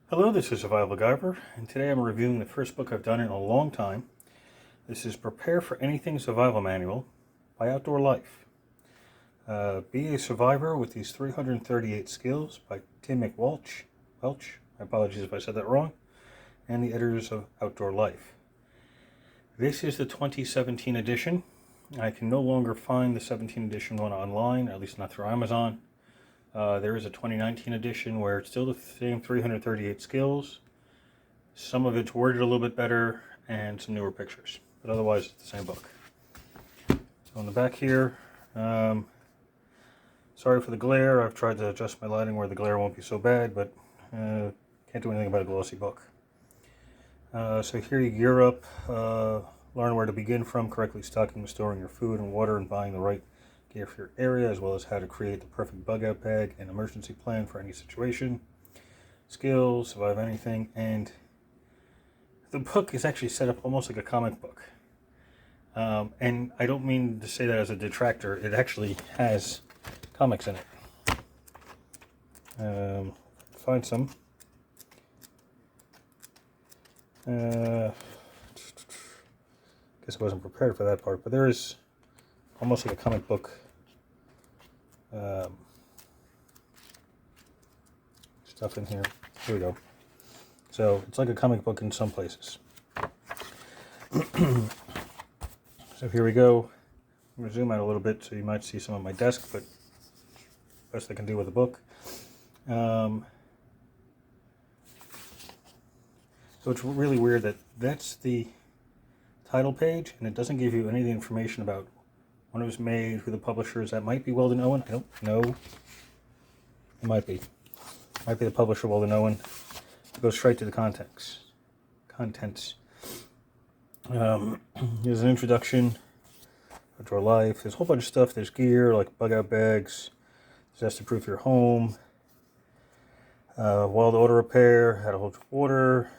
Hello, this is Survival-gyver, and today I'm reviewing the first book I've done in a long time. This is Prepare for Anything Survival Manual by Outdoor Life. Be a Survivor with These 338 Skills by Tim MacWelch. My apologies if I said that wrong. And the editors of Outdoor Life. This is the 2017 edition. I can no longer find the 17 edition one online, at least not through Amazon. There is a 2019 edition where it's still the same 338 skills. Some of it's worded a little bit better and some newer pictures, but otherwise it's the same book. So on the back here, sorry for the glare. I've tried to adjust my lighting where the glare won't be so bad, but can't do anything about a glossy book. So here you gear up, learn where to begin from, correctly stocking and storing your food and water, and buying the right gear for your area, as well as how to create the perfect bug out bag and emergency plan for any situation. Skills, survive anything, and the book is actually set up almost like a comic book. And I don't mean to say that as a detractor. It actually has comics in it. Find some. Guess I wasn't prepared for that part, but there is almost like a comic book stuff in here. Here we go. So it's like a comic book in some places. So here we go. I'm going to zoom out a little bit so you might see some of my desk, but best I can do with the book. So it's really weird that that's the title page, and it doesn't give you any of the information about when it was made, who the publisher is. That might be Weldon Owen. I don't know. It might be. It might be the publisher, Weldon Owen. It goes straight to the contents. There's an introduction, Outdoor Life. There's a whole bunch of stuff. There's gear, like bug out bags, disaster-proof your home, wild auto repair, how to hold your water,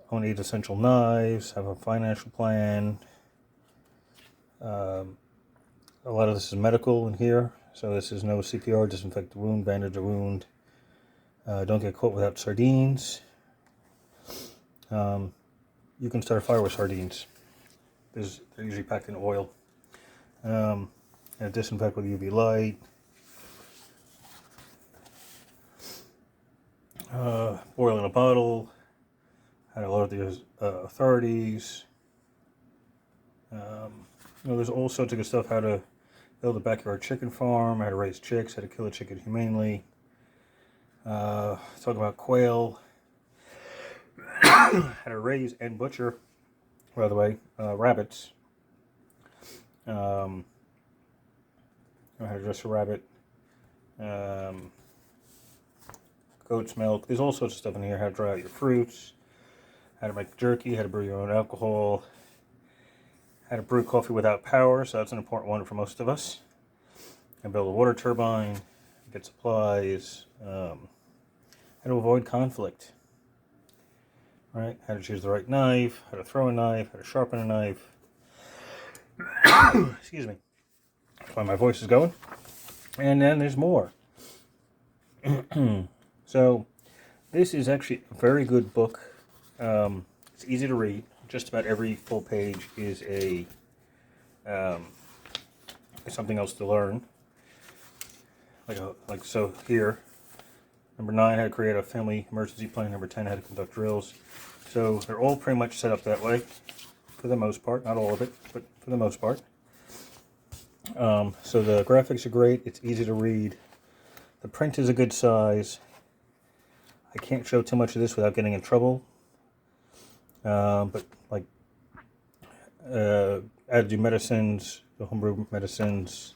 only need essential knives, have a financial plan. A lot of this is medical in here, so this is no CPR, disinfect the wound, bandage the wound. Don't get caught without sardines. You can start a fire with sardines. They're usually packed in oil. And disinfect with UV light. Boil in a bottle. How to alert the authorities. There's all sorts of good stuff. How to build a backyard chicken farm, how to raise chicks, how to kill a chicken humanely. Talk about quail. How to raise and butcher, by the way, rabbits. How to dress a rabbit. Goat's milk. There's all sorts of stuff in here. How to dry out your fruits. How to make jerky. How to brew your own alcohol. How to brew coffee without power, so that's an important one for most of us. And build a water turbine, get supplies, how to avoid conflict, right? How to choose the right knife, how to throw a knife, how to sharpen a knife. Excuse me. That's why my voice is going. And then there's more. So this is actually a very good book. It's easy to read. Just about every full page is something else to learn. Like so here, number 9, how to create a family emergency plan. Number 10, how to conduct drills. So they're all pretty much set up that way, for the most part. Not all of it, but for the most part. So the graphics are great. It's easy to read. The print is a good size. I can't show too much of this without getting in trouble. But like adjunct medicines, the homebrew medicines.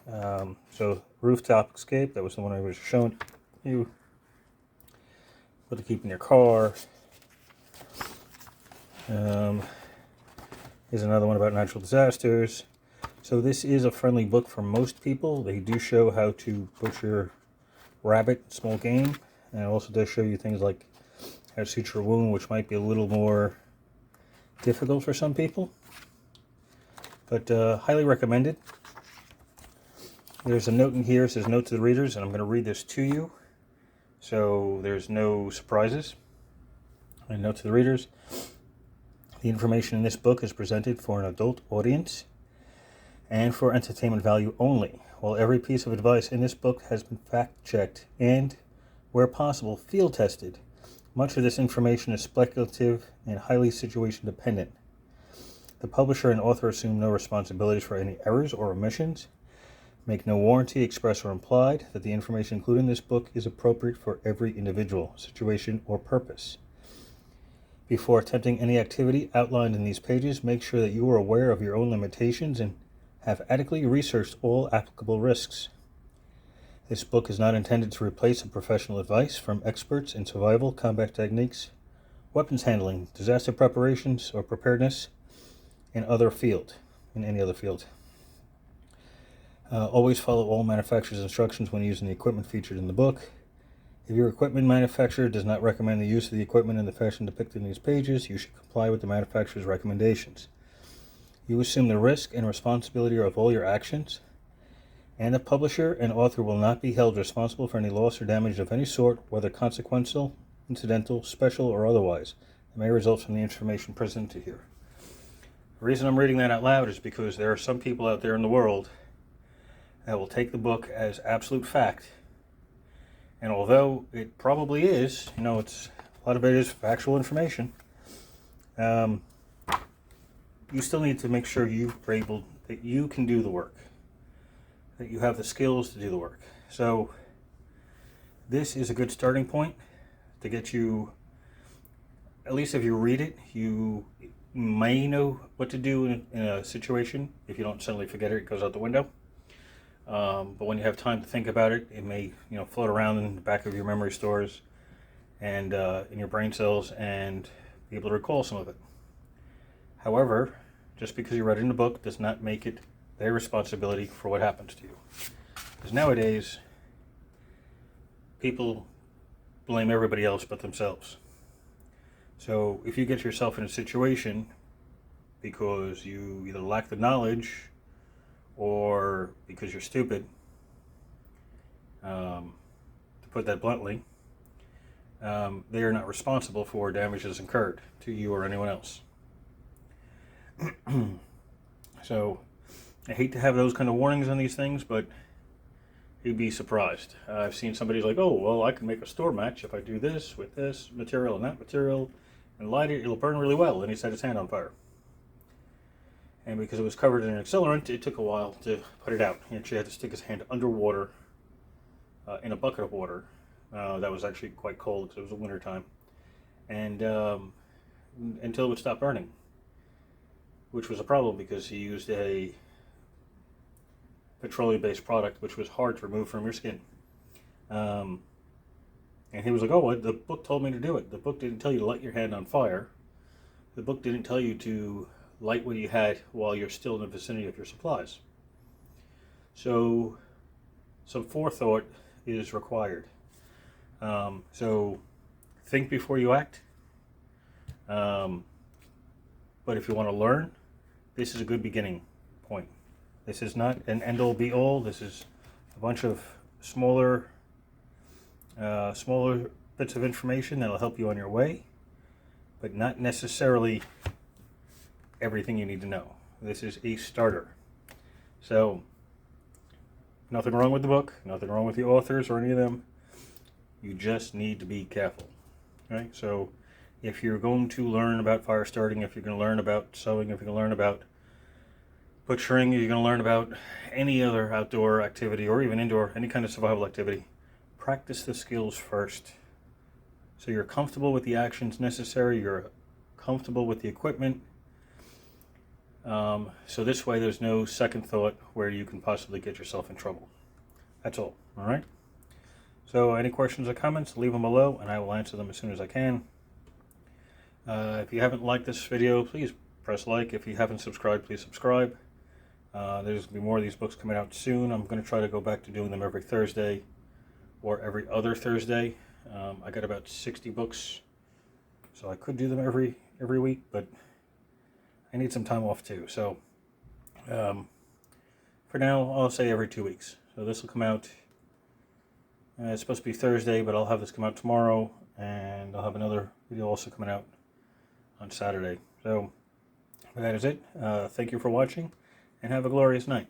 So rooftop escape, that was the one I was showing you. What to keep in your car. Here's another one about natural disasters. So this is a friendly book for most people. They do show how to butcher rabbit, small game, and it also does show you things like how to suture a wound, which might be a little more difficult for some people, but highly recommended. There's a note in here, it says note to the readers, and I'm going to read this to you. so there's no surprises. And note to the readers, the information in this book is presented for an adult audience and for entertainment value only. While every piece of advice in this book has been fact-checked and, where possible, field-tested, much of this information is speculative and highly situation-dependent. The publisher and author assume no responsibilities for any errors or omissions, make no warranty, express or implied, that the information included in this book is appropriate for every individual, situation, or purpose. Before attempting any activity outlined in these pages, make sure that you are aware of your own limitations and have adequately researched all applicable risks. This book is not intended to replace professional advice from experts in survival, combat techniques, weapons handling, disaster preparations, or preparedness in any other field. Always follow all manufacturer's instructions when using the equipment featured in the book. If your equipment manufacturer does not recommend the use of the equipment in the fashion depicted in these pages, you should comply with the manufacturer's recommendations. You assume the risk and responsibility of all your actions, and the publisher and author will not be held responsible for any loss or damage of any sort, whether consequential, incidental, special, or otherwise, that may result from the information presented here. The reason I'm reading that out loud is because there are some people out there in the world that will take the book as absolute fact. And although it probably is, it's a lot of it is factual information, you still need to make sure that you can do the work, that you have the skills to do the work. So this is a good starting point to get you, at least if you read it, you may know what to do in a situation. If you don't suddenly forget it, it goes out the window. But when you have time to think about it, it may float around in the back of your memory stores and in your brain cells and be able to recall some of it. However, just because you read it in a book does not make it their responsibility for what happens to you. Because nowadays, people blame everybody else but themselves. So if you get yourself in a situation because you either lack the knowledge or because you're stupid, to put that bluntly, they are not responsible for damages incurred to you or anyone else. So I hate to have those kind of warnings on these things, but you'd be surprised. I've seen somebody like, oh, well, I can make a store match if I do this with this material and that material and light it, it'll burn really well. And he set his hand on fire. And because it was covered in an accelerant, it took a while to put it out. He actually had to stick his hand underwater in a bucket of water. That was actually quite cold because it was winter time. And until it would stop burning, which was a problem because he used a petroleum-based product which was hard to remove from your skin. And he was like, oh, the book told me to do it. The book didn't tell you to light your hand on fire. The book didn't tell you to light what you had while you're still in the vicinity of your supplies. So some forethought is required. So think before you act. But if you want to learn, this is a good beginning point. This is not an end-all be-all. This is a bunch of smaller bits of information that will help you on your way, but not necessarily everything you need to know. This is a starter. So, nothing wrong with the book, nothing wrong with the authors or any of them. You just need to be careful. Right? So, if you're going to learn about fire starting, if you're going to learn about sewing, if you're going to learn about butchering, if you're going to learn about any other outdoor activity or even indoor, any kind of survival activity, practice the skills first. So you're comfortable with the actions necessary, you're comfortable with the equipment. So this way there's no second thought where you can possibly get yourself in trouble. That's all right? So any questions or comments, leave them below and I will answer them as soon as I can. If you haven't liked this video, please press like. If you haven't subscribed, please subscribe. There's going to be more of these books coming out soon. I'm going to try to go back to doing them every Thursday or every other Thursday. I got about 60 books, so I could do them every week, but I need some time off too. So for now, I'll say every 2 weeks. So this will come out It's supposed to be Thursday, but I'll have this come out tomorrow, and I'll have another video also coming out on Saturday. So that is it. Thank you for watching, and have a glorious night.